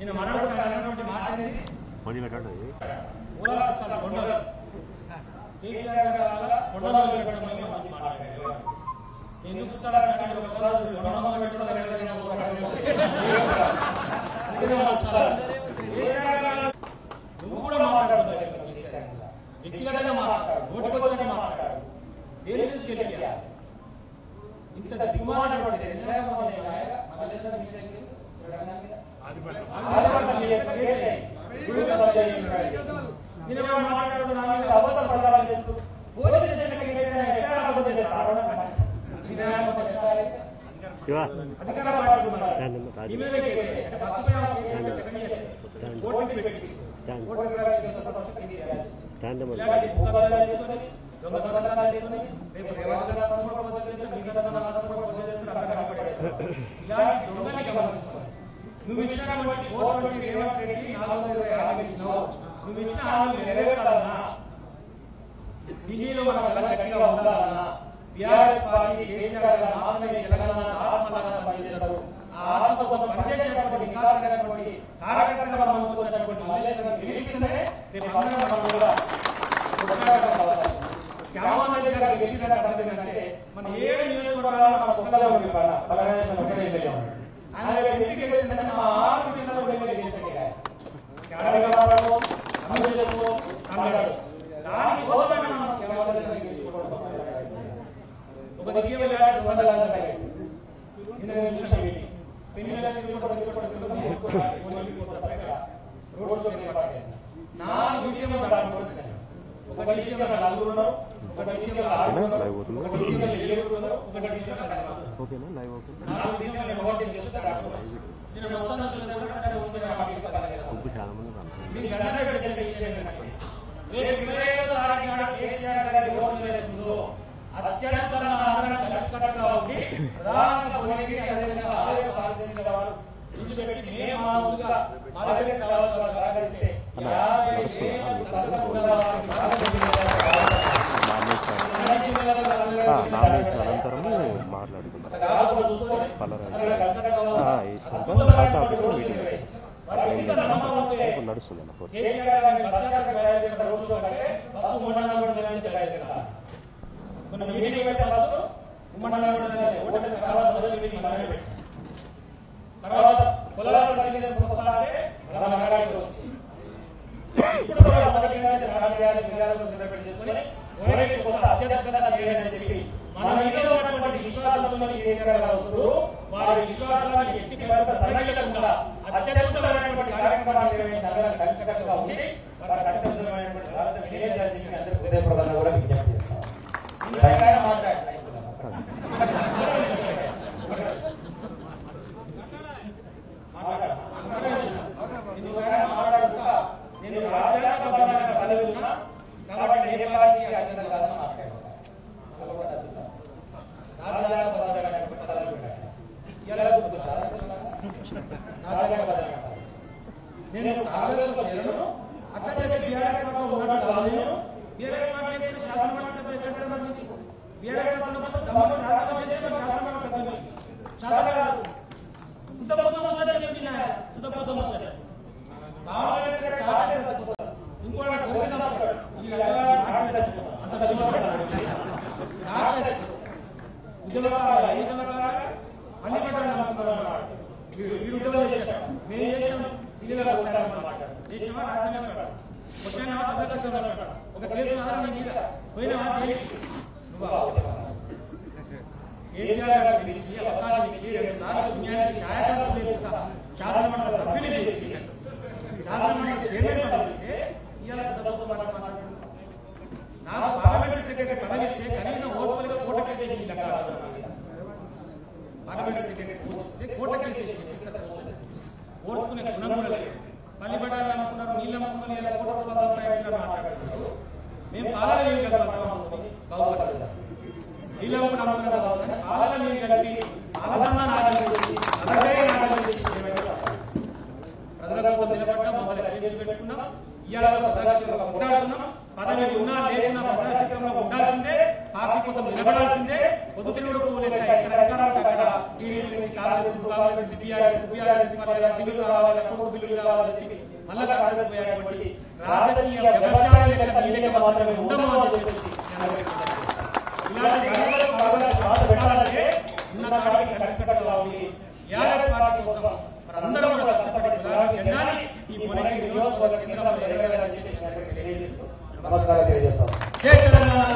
నేను మాట్లాడుతున్నటువంటి మాట అనేది కొండలు కేసీఆర్ గారు కొండలు పెట్టడం మాట్లాడారు. ఎందుకు ఒకసారి నువ్వు కూడా మాట్లాడుతావు వ్యక్తిగతంగా మాట్లాడు, ఓటుకు వచ్చినట్టు మాట్లాడు, దేని తీసుకెళ్ళి ఇంత దిగుమాన అబద్ధం ప్రచారం చేస్తూ పోలీస్ స్టేషన్ అధికార నువ్వు ఇచ్చినటువంటి రేవంత్ రెడ్డి 420 ఇచ్చినావు, నువ్వు ఇచ్చిన హామీ నెరవేర్చాలన్నా, ఢిల్లీలో మన గట్టిగా ఉండాలన్నా, బీఆర్ఎస్ పార్టీ కేసీఆర్ గారు మాత్రమే తెలంగాణ ఆత్మలాగా పనిచేస్తారు. ఆ ఆత్మ కోసం పనిచేసేటువంటి నికారైనటువంటి కార్యకర్తగా మనకు వచ్చినటువంటి మల్లేశ్వరం గెలిపిస్తే రేపు అందరం మనం కూడా శ్యామారెడ్డి గారు గెలిచిన అంటే మన 7 నియోజకవర్గాలు మన కుక్కలో ఉండిపోయినా బలరాజేశ్వరం ఒకటే ఎమ్మెల్యే ఉన్నాడు. ఆయన ఎంపీకి వెళ్ళిందంటే మా 6 జిల్లాలో ఎమ్మెల్యే చేసినట్టు ఒక దిగ్గే అనంతరం మాట్లాడుకున్నాం నడుస్తుంది వారి విశ్వాసాన్ని ఎట్టి సరైనకుండా అత్యద్భుతమైనటువంటి కార్యక్రమాలు నిర్వహించాలని ఖచ్చితంగా ఉంది. వారి అత్యద్భుతమైనటువంటి సాధన విజయాన్ని అందరూ హృదయపూర్వకంగా కూడా విజ్ఞప్తి చేస్తాం. మాట్లాడుతా నేను రాజ్యాంగబద్ధమైన పదవి ఉన్నా కాబట్టి ఏ పార్టీకి అతను కాదని మాట్లాడాను. రాజ్యాంగబద్ధమైనటువంటి పదవి నేను కాంగ్రెస్ చేరను, అట్లయితే బీఆర్ఎస్ ఉన్నట్టు కాదు. నేను బీఆర్ఎస్ పార్టీ శాసనమండలి సభ్యులు ఎక్కడ మంది బీఆర్ఎస్ చాలా కాదు శుద్ధ కోసం వచ్చాడు శుద్ధ కోసం వచ్చాడు కాంగ్రెస్ ఇంకోటి ఉద్యోగం చేశాడు. మేము చేసాం ఢిల్లీలో ఉంటామన్నమాట. ఒక కేసు పోయిన కేసీఆర్ గారు పిలిచి అవకాశం ఇచ్చి 2 సార్లు పుణ్యానికి శాసనమండలి సభ్యులు చేసి శాసనమండలి చైర్మన్ పదవిస్తే ఇవాళ నాకు పార్లమెంటరీ సెక్రటరీ పదవి ఇస్తే కనీసం ఓటుగా కోటకే చేసి పార్లమెంటరీ సెక్రటరీ పోస్ట్ కోటకే చేసి ఓడ్చుకునే గుణం కూడా లేదు. పల్లి పడాలి అనుకున్నారు, నీళ్ళు అమ్ముకుని మాట్లాడుతున్నారు. మేము పాలన నీళ్ళు కలుపుతామని బాగుపడలేదు. నీళ్ళు అమ్ముకుని పాలన నీళ్ళు కలిపి పాలన నాటకం చేసి అలాగే నాటకం చేసి ప్రజల కోసం నిలబడ్డా మమ్మల్ని కేసు పెట్టుకున్నాం. ఇవాళ కొట్లాడుతున్నాం. పదవి ఉన్నా లేకున్నా ప్రజాక్షేత్రంలో ఉండాల్సిందే, పార్టీ కోసం నిలబడాల్సిందే. పొద్దుతిరుగుడు పువ్వు లెక్క ఇక్కడ అధికారాలు కాంగ్రెస్ నుంచి బీఆర్ఎస్ నుంచి మళ్ళీ బిల్లులు కావాలి, కోర్టు బిల్లులు కావాలని చెప్పి మళ్ళీ కాంగ్రెస్ పోయేటువంటి రాజకీయ వ్యవసాయ మాత్రమే ఉండము అని చెప్పేసి ఇలాంటి పెట్టాలంటే ఉన్న కాడికి కలిసికట్టుగా ఉంది. టీఆర్ఎస్ పార్టీ కోసం మనందరం కూడా కష్టపడి జెండాని ఈ మొదటి నియోజకవర్గ కేంద్రంలో ఎదగాలని చెప్పేసి నమస్కారం తెలియజేస్తాం. జై తెలంగాణ.